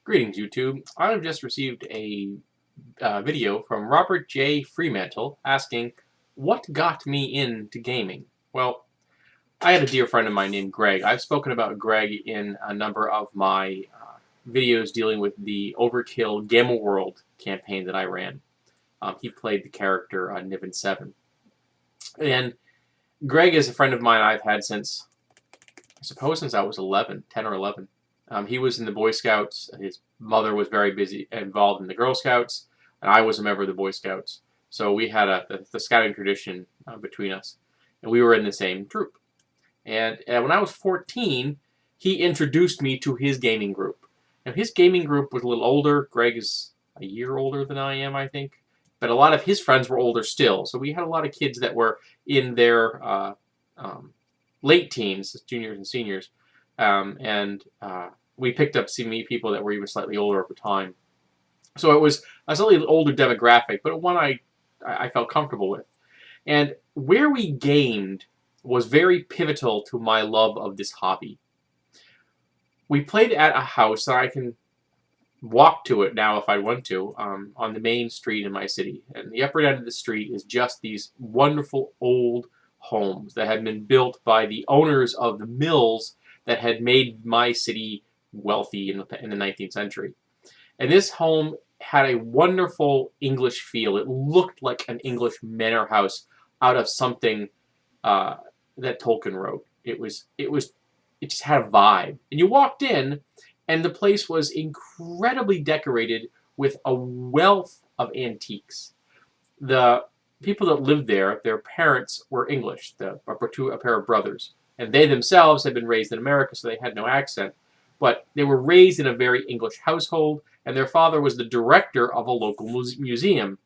Greetings, YouTube. I have just received a video from RobertJFreemantle asking, what got me into gaming? Well, I had a dear friend of mine named Greg. I've spoken about Greg in a number of my videos dealing with the Overkill Gamma World campaign that I ran. He played the character Niven 7. And Greg is a friend of mine I've had since, I suppose, since I was 10 or 11. He was in the Boy Scouts. His mother was very busy involved in the Girl Scouts, and I was a member of the Boy Scouts. So we had the scouting tradition between us, and we were in the same troop. And when I was 14, he introduced me to his gaming group. Now, his gaming group was a little older. Greg is a year older than I am, I think. But a lot of his friends were older still. So we had a lot of kids that were in their late teens, juniors and seniors. We picked up people that were even slightly older over time. So it was a slightly older demographic, but one I felt comfortable with. And where we gamed was very pivotal to my love of this hobby. We played at a house that I can walk to it now if I want to, on the main street in my city. And the upper end of the street is just these wonderful old homes that had been built by the owners of the mills that had made my city wealthy in the 19th century. And this home had a wonderful English feel. It looked like an English manor house out of something that Tolkien wrote. It just had a vibe. And you walked in, and the place was incredibly decorated with a wealth of antiques. The people that lived there, their parents were English, a pair of brothers. And they themselves had been raised in America, so they had no accent. But they were raised in a very English household, and their father was the director of a local museum.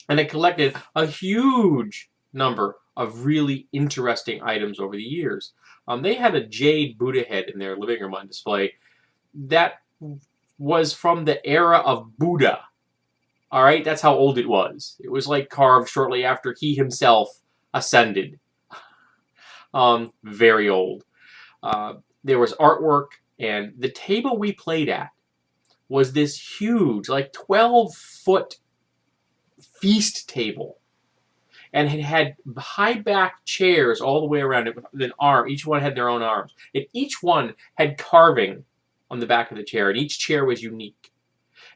And they collected a huge number of really interesting items over the years. They had a jade Buddha head in their living room on display that was from the era of Buddha. All right, that's how old it was. It was like carved shortly after he himself ascended. Very old. There was artwork, and the table we played at was this huge, like 12-foot feast table. And it had high-back chairs all the way around it with an arm. Each one had their own arms. And each one had carving on the back of the chair, and each chair was unique.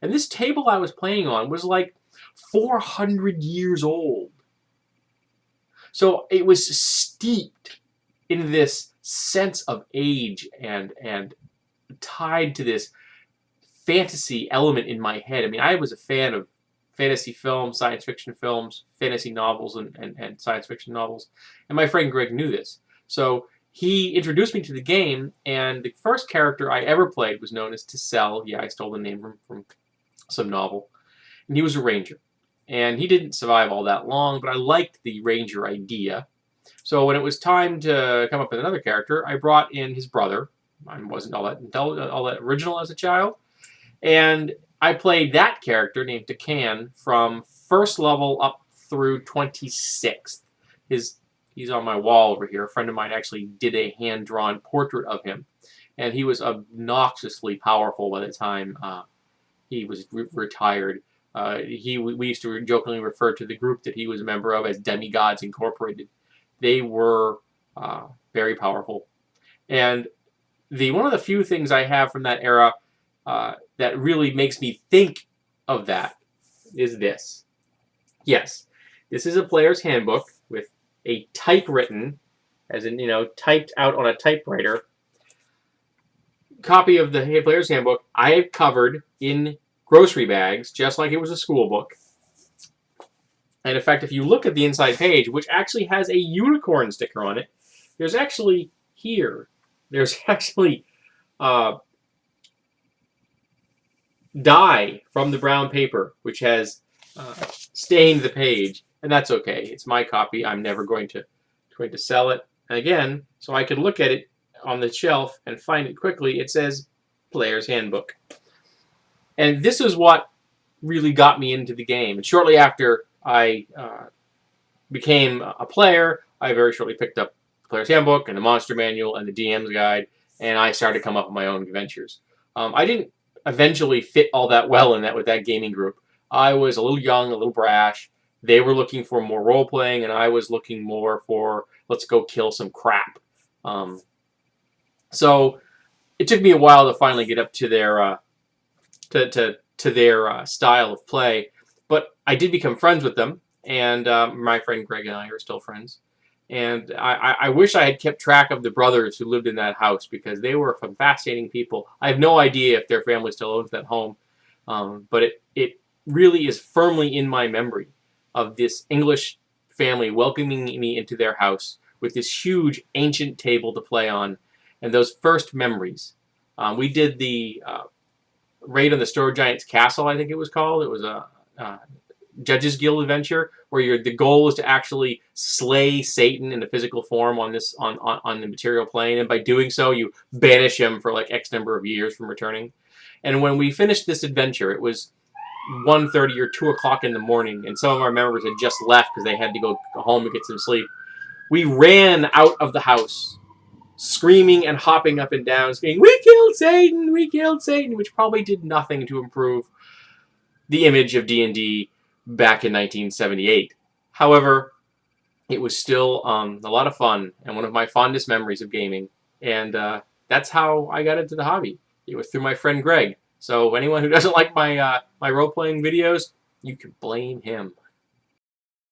And this table I was playing on was like 400 years old. So it was steeped in this sense of age and tied to this fantasy element in my head. I mean, I was a fan of fantasy films, science fiction films, fantasy novels, and science fiction novels. And my friend Greg knew this. So he introduced me to the game, and the first character I ever played was known as Tissel. Yeah, I stole the name from some novel. And he was a ranger. And he didn't survive all that long, but I liked the ranger idea. So when it was time to come up with another character, I brought in his brother. I wasn't all that original as a child. And I played that character named Takan from first level up through 26th. He's on my wall over here. A friend of mine actually did a hand-drawn portrait of him. And he was obnoxiously powerful by the time he was retired. We used to jokingly refer to the group that he was a member of as Demigods Incorporated. They were very powerful. And one of the few things I have from that era that really makes me think of that is this. Yes, this is a player's handbook with a typewritten, as in, typed out on a typewriter, copy of the player's handbook I have covered in grocery bags, just like it was a school book. And in fact, if you look at the inside page, which actually has a unicorn sticker on it, there's actually dye from the brown paper, which has stained the page, and that's okay. It's my copy. I'm never going to sell it. And again, so I could look at it on the shelf and find it quickly, it says Player's Handbook. And this is what really got me into the game. And shortly after I became a player, I very shortly picked up the Player's Handbook and the Monster Manual and the DM's Guide, and I started to come up with my own adventures. I didn't eventually fit all that well in that with that gaming group. I was a little young, a little brash. They were looking for more role playing, and I was looking more for let's go kill some crap. So it took me a while to finally get up to their style of play, but I did become friends with them, and my friend Greg and I are still friends. And I wish I had kept track of the brothers who lived in that house because they were some fascinating people. I have no idea if their family still owns that home, but it really is firmly in my memory of this English family welcoming me into their house with this huge ancient table to play on, and those first memories. We did the raid on the Store Giant's castle, I think it was called. It was a Judges Guild adventure where the goal is to actually slay Satan in the physical form on the material plane, and by doing so, you banish him for like X number of years from returning. And when we finished this adventure, it was 1:30 or 2 o'clock in the morning, and some of our members had just left because they had to go home and get some sleep. We ran out of the house, screaming and hopping up and down, screaming, "We killed Satan! We killed Satan!" which probably did nothing to improve the image of D&D back in 1978. However, it was still a lot of fun and one of my fondest memories of gaming. And that's how I got into the hobby. It was through my friend Greg. So anyone who doesn't like my role-playing videos, you can blame him.